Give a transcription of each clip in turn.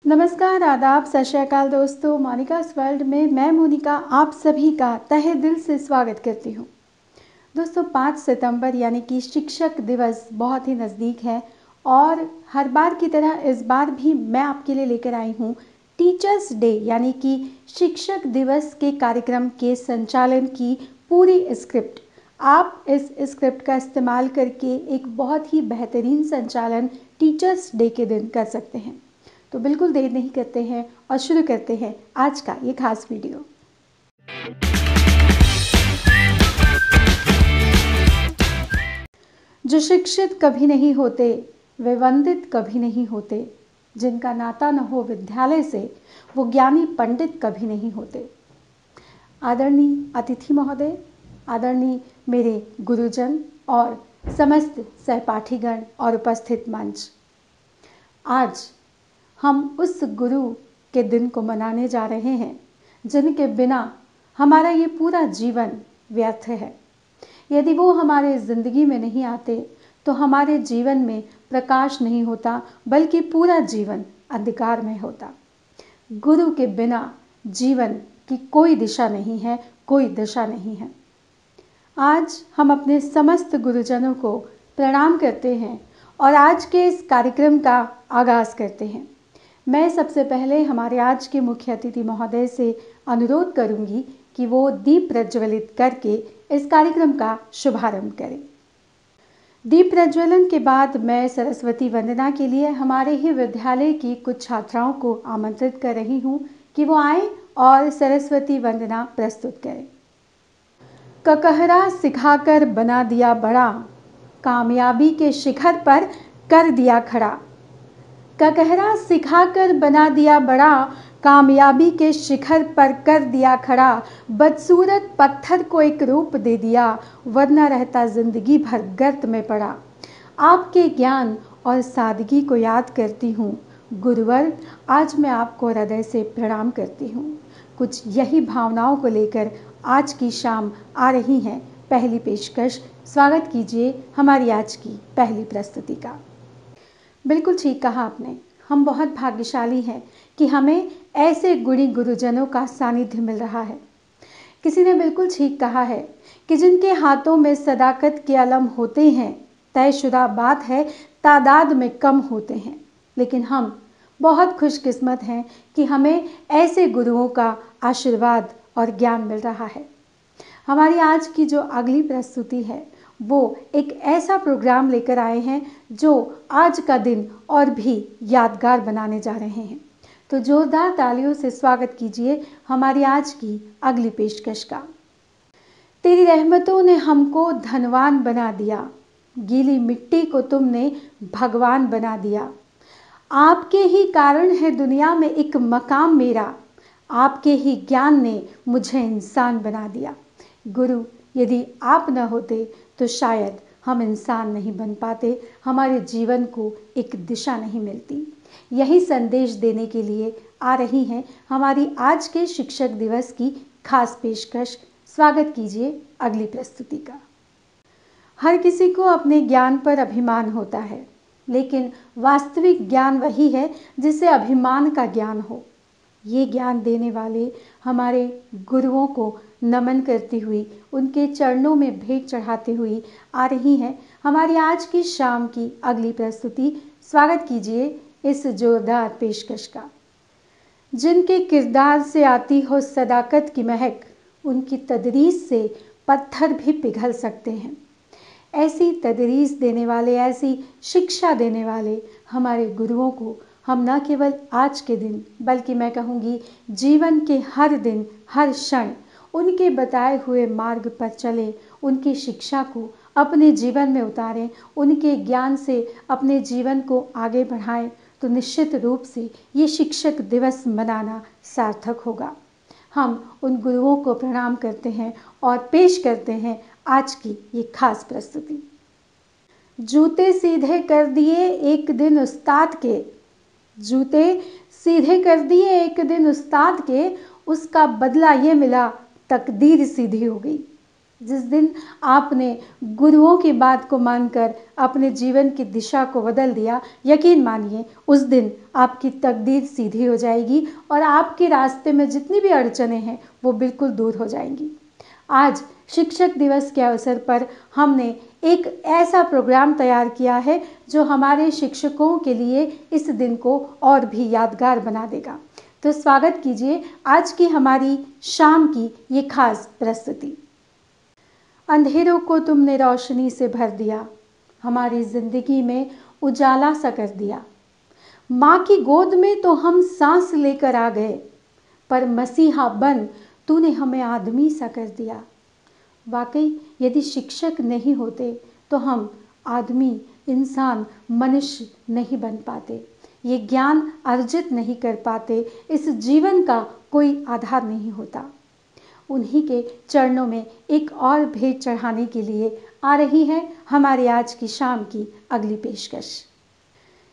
नमस्कार, आदाब, सत श्री अकाल दोस्तों। मोनिकास वर्ल्ड में मैं मोनिका आप सभी का तहे दिल से स्वागत करती हूँ। दोस्तों 5 सितंबर यानी कि शिक्षक दिवस बहुत ही नज़दीक है और हर बार की तरह इस बार भी मैं आपके लिए लेकर आई हूँ टीचर्स डे यानी कि शिक्षक दिवस के कार्यक्रम के संचालन की पूरी स्क्रिप्ट। आप इस स्क्रिप्ट का इस्तेमाल करके एक बहुत ही बेहतरीन संचालन टीचर्स डे के दिन कर सकते हैं। तो बिल्कुल देर नहीं करते हैं और शुरू करते हैं आज का ये खास वीडियो। जो शिक्षित कभी नहीं होते वे वंदित कभी नहीं होते, जिनका नाता न हो विद्यालय से वो ज्ञानी पंडित कभी नहीं होते। आदरणीय अतिथि महोदय, आदरणीय मेरे गुरुजन और समस्त सहपाठीगण और उपस्थित मंच, आज हम उस गुरु के दिन को मनाने जा रहे हैं जिनके बिना हमारा ये पूरा जीवन व्यर्थ है। यदि वो हमारे ज़िंदगी में नहीं आते तो हमारे जीवन में प्रकाश नहीं होता, बल्कि पूरा जीवन अंधकार में होता। गुरु के बिना जीवन की कोई दिशा नहीं है, कोई दिशा नहीं है। आज हम अपने समस्त गुरुजनों को प्रणाम करते हैं और आज के इस कार्यक्रम का आगाज़ करते हैं। मैं सबसे पहले हमारे आज के मुख्य अतिथि महोदय से अनुरोध करूंगी कि वो दीप प्रज्वलित करके इस कार्यक्रम का शुभारंभ करें। दीप प्रज्वलन के बाद मैं सरस्वती वंदना के लिए हमारे ही विद्यालय की कुछ छात्राओं को आमंत्रित कर रही हूं कि वो आए और सरस्वती वंदना प्रस्तुत करें। ककहरा सिखाकर बना दिया बड़ा, कामयाबी के शिखर पर कर दिया खड़ा। ककहरा सिखाकर बना दिया बड़ा, कामयाबी के शिखर पर कर दिया खड़ा। बदसूरत पत्थर को एक रूप दे दिया, वरना रहता जिंदगी भर गर्त में पड़ा। आपके ज्ञान और सादगी को याद करती हूँ गुरुवर, आज मैं आपको हृदय से प्रणाम करती हूँ। कुछ यही भावनाओं को लेकर आज की शाम आ रही हैं पहली पेशकश। स्वागत कीजिए हमारी आज की पहली प्रस्तुति का। बिल्कुल ठीक कहा आपने, हम बहुत भाग्यशाली हैं कि हमें ऐसे गुणी गुरुजनों का सानिध्य मिल रहा है। किसी ने बिल्कुल ठीक कहा है कि जिनके हाथों में सदाकत के अलम होते हैं, तयशुदा बात है तादाद में कम होते हैं। लेकिन हम बहुत खुशकिस्मत हैं कि हमें ऐसे गुरुओं का आशीर्वाद और ज्ञान मिल रहा है। हमारी आज की जो अगली प्रस्तुति है वो एक ऐसा प्रोग्राम लेकर आए हैं जो आज का दिन और भी यादगार बनाने जा रहे हैं। तो जोरदार तालियों से स्वागत कीजिए हमारी आज की अगली पेशकश का। तेरी रहमतों ने हमको धनवान बना दिया, गीली मिट्टी को तुमने भगवान बना दिया। आपके ही कारण है दुनिया में एक मकाम मेरा, आपके ही ज्ञान ने मुझे इंसान बना दिया। गुरु, यदि आप न होते तो शायद हम इंसान नहीं बन पाते, हमारे जीवन को एक दिशा नहीं मिलती। यही संदेश देने के लिए आ रही हैं हमारी आज के शिक्षक दिवस की खास पेशकश। स्वागत कीजिए अगली प्रस्तुति का। हर किसी को अपने ज्ञान पर अभिमान होता है, लेकिन वास्तविक ज्ञान वही है जिसे अभिमान का ज्ञान हो। ये ज्ञान देने वाले हमारे गुरुओं को नमन करती हुई, उनके चरणों में भेंट चढ़ाते हुए आ रही हैं हमारी आज की शाम की अगली प्रस्तुति। स्वागत कीजिए इस जोरदार पेशकश का। जिनके किरदार से आती हो सदाकत की महक, उनकी तदरीस से पत्थर भी पिघल सकते हैं। ऐसी तदरीस देने वाले, ऐसी शिक्षा देने वाले हमारे गुरुओं को हम न केवल आज के दिन बल्कि मैं कहूँगी जीवन के हर दिन हर क्षण उनके बताए हुए मार्ग पर चलें, उनकी शिक्षा को अपने जीवन में उतारें, उनके ज्ञान से अपने जीवन को आगे बढ़ाएं, तो निश्चित रूप से ये शिक्षक दिवस मनाना सार्थक होगा। हम उन गुरुओं को प्रणाम करते हैं और पेश करते हैं आज की ये खास प्रस्तुति। जूते सीधे कर दिए एक दिन उस्ताद के, जूते सीधे कर दिए एक दिन उस्ताद के, उसका बदला ये मिला तकदीर सीधी हो गई। जिस दिन आपने गुरुओं की बात को मानकर अपने जीवन की दिशा को बदल दिया, यकीन मानिए उस दिन आपकी तकदीर सीधी हो जाएगी और आपके रास्ते में जितनी भी अड़चनें हैं वो बिल्कुल दूर हो जाएंगी। आज शिक्षक दिवस के अवसर पर हमने एक ऐसा प्रोग्राम तैयार किया है जो हमारे शिक्षकों के लिए इस दिन को और भी यादगार बना देगा। तो स्वागत कीजिए आज की हमारी शाम की ये खास प्रस्तुति। अंधेरों को तुमने रोशनी से भर दिया, हमारी जिंदगी में उजाला सा कर दिया। माँ की गोद में तो हम सांस लेकर आ गए, पर मसीहा बन तूने हमें आदमी सा कर दिया। वाकई यदि शिक्षक नहीं होते तो हम आदमी, इंसान, मनुष्य नहीं बन पाते, ये ज्ञान अर्जित नहीं कर पाते, इस जीवन का कोई आधार नहीं होता। उन्हीं के चरणों में एक और भेंट चढ़ाने के लिए आ रही है हमारे आज की शाम की अगली पेशकश।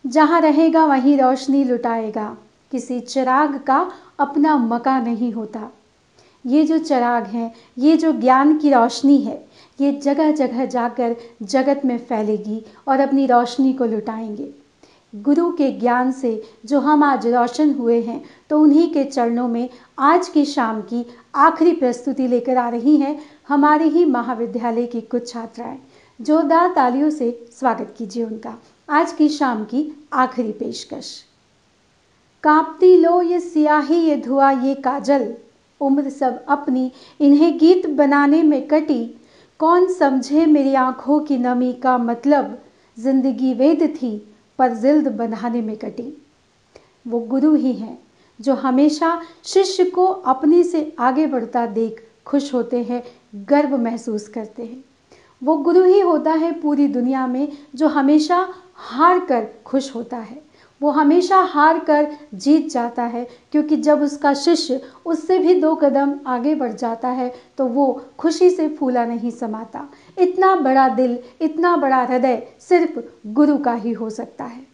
जहाँ रहेगा वहीं रोशनी लुटाएगा, किसी चिराग का अपना मका नहीं होता। ये जो चिराग हैं, ये जो ज्ञान की रोशनी है, ये जगह जगह जाकर जगत में फैलेगी और अपनी रोशनी को लुटाएंगे। गुरु के ज्ञान से जो हम आज रोशन हुए हैं, तो उन्हीं के चरणों में आज की शाम की आखिरी प्रस्तुति लेकर आ रही हैं हमारे ही महाविद्यालय की कुछ छात्राएं। जोरदार तालियों से स्वागत कीजिए उनका। आज की शाम की आखिरी पेशकश। कांपती लो ये सियाही, ये धुआं, ये काजल, उम्र सब अपनी इन्हें गीत बनाने में कटी। कौन समझे मेरी आंखों की नमी का मतलब, जिंदगी वेद थी पर जिल्द बनाने में कटी। वो गुरु ही हैं जो हमेशा शिष्य को अपने से आगे बढ़ता देख खुश होते हैं, गर्व महसूस करते हैं। वो गुरु ही होता है पूरी दुनिया में जो हमेशा हार कर खुश होता है। वो हमेशा हार कर जीत जाता है, क्योंकि जब उसका शिष्य उससे भी 2 कदम आगे बढ़ जाता है तो वो खुशी से फूला नहीं समाता। इतना बड़ा दिल, इतना बड़ा हृदय सिर्फ गुरु का ही हो सकता है।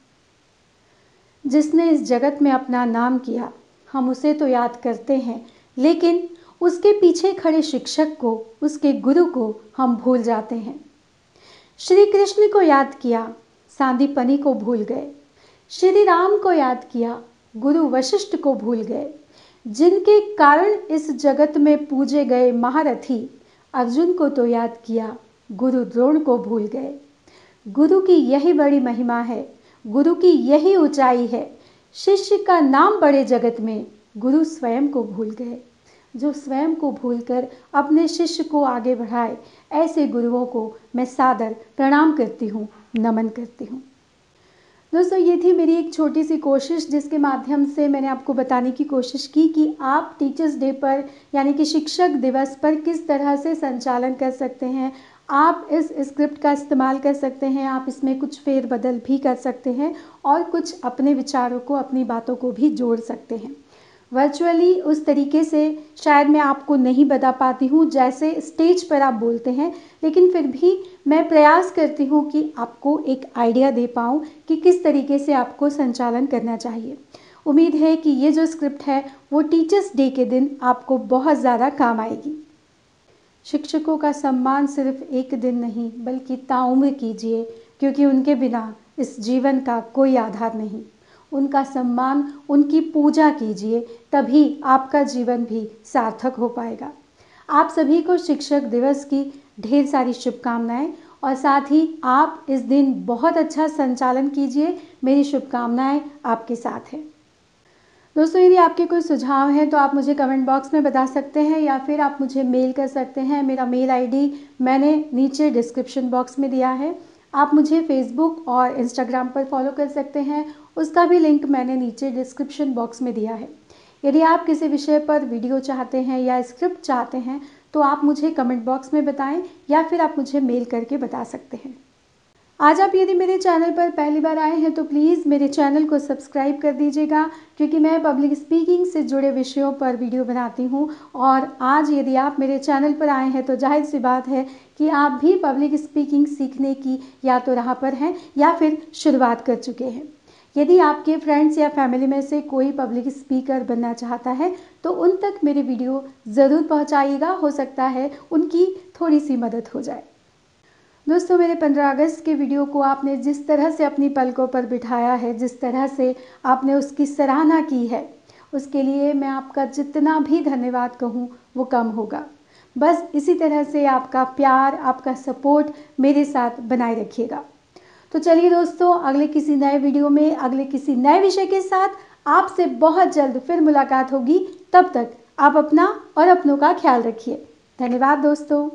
जिसने इस जगत में अपना नाम किया, हम उसे तो याद करते हैं, लेकिन उसके पीछे खड़े शिक्षक को, उसके गुरु को हम भूल जाते हैं। श्री कृष्ण को याद किया, सांदीपनि को भूल गए। श्री राम को याद किया, गुरु वशिष्ठ को भूल गए। जिनके कारण इस जगत में पूजे गए महारथी अर्जुन को तो याद किया, गुरु द्रोण को भूल गए। गुरु की यही बड़ी महिमा है, गुरु की यही ऊंचाई है। शिष्य का नाम बड़े जगत में, गुरु स्वयं को भूल गए। जो स्वयं को भूलकर अपने शिष्य को आगे बढ़ाए, ऐसे गुरुओं को मैं सादर प्रणाम करती हूँ, नमन करती हूँ। दोस्तों, ये थी मेरी एक छोटी सी कोशिश जिसके माध्यम से मैंने आपको बताने की कोशिश की कि आप टीचर्स डे पर यानी कि शिक्षक दिवस पर किस तरह से संचालन कर सकते हैं। आप इस स्क्रिप्ट का इस्तेमाल कर सकते हैं, आप इसमें कुछ फेरबदल भी कर सकते हैं और कुछ अपने विचारों को, अपनी बातों को भी जोड़ सकते हैं। वर्चुअली उस तरीके से शायद मैं आपको नहीं बता पाती हूँ जैसे स्टेज पर आप बोलते हैं, लेकिन फिर भी मैं प्रयास करती हूँ कि आपको एक आइडिया दे पाऊँ कि किस तरीके से आपको संचालन करना चाहिए। उम्मीद है कि ये जो स्क्रिप्ट है वो टीचर्स डे के दिन आपको बहुत ज़्यादा काम आएगी। शिक्षकों का सम्मान सिर्फ एक दिन नहीं बल्कि ताउम्र कीजिए, क्योंकि उनके बिना इस जीवन का कोई आधार नहीं। उनका सम्मान, उनकी पूजा कीजिए, तभी आपका जीवन भी सार्थक हो पाएगा। आप सभी को शिक्षक दिवस की ढेर सारी शुभकामनाएं और साथ ही आप इस दिन बहुत अच्छा संचालन कीजिए। मेरी शुभकामनाएं आपके साथ हैं। दोस्तों, यदि आपके कोई सुझाव हैं तो आप मुझे कमेंट बॉक्स में बता सकते हैं या फिर आप मुझे मेल कर सकते हैं। मेरा मेल आईडी मैंने नीचे डिस्क्रिप्शन बॉक्स में दिया है। आप मुझे फेसबुक और इंस्टाग्राम पर फॉलो कर सकते हैं, उसका भी लिंक मैंने नीचे डिस्क्रिप्शन बॉक्स में दिया है। यदि आप किसी विषय पर वीडियो चाहते हैं या स्क्रिप्ट चाहते हैं तो आप मुझे कमेंट बॉक्स में बताएं या फिर आप मुझे मेल करके बता सकते हैं। आज आप यदि मेरे चैनल पर पहली बार आए हैं तो प्लीज़ मेरे चैनल को सब्सक्राइब कर दीजिएगा, क्योंकि मैं पब्लिक स्पीकिंग से जुड़े विषयों पर वीडियो बनाती हूं। और आज यदि आप मेरे चैनल पर आए हैं तो जाहिर सी बात है कि आप भी पब्लिक स्पीकिंग सीखने की या तो राह पर हैं या फिर शुरुआत कर चुके हैं। यदि आपके फ्रेंड्स या फैमिली में से कोई पब्लिक स्पीकर बनना चाहता है तो उन तक मेरे वीडियो ज़रूर पहुंचाइएगा, हो सकता है उनकी थोड़ी सी मदद हो जाए। दोस्तों, मेरे 15 अगस्त के वीडियो को आपने जिस तरह से अपनी पलकों पर बिठाया है, जिस तरह से आपने उसकी सराहना की है, उसके लिए मैं आपका जितना भी धन्यवाद कहूँ वो कम होगा। बस इसी तरह से आपका प्यार, आपका सपोर्ट मेरे साथ बनाए रखिएगा। तो चलिए दोस्तों, अगले किसी नए वीडियो में अगले किसी नए विषय के साथ आपसे बहुत जल्द फिर मुलाकात होगी। तब तक आप अपना और अपनों का ख्याल रखिए। धन्यवाद दोस्तों।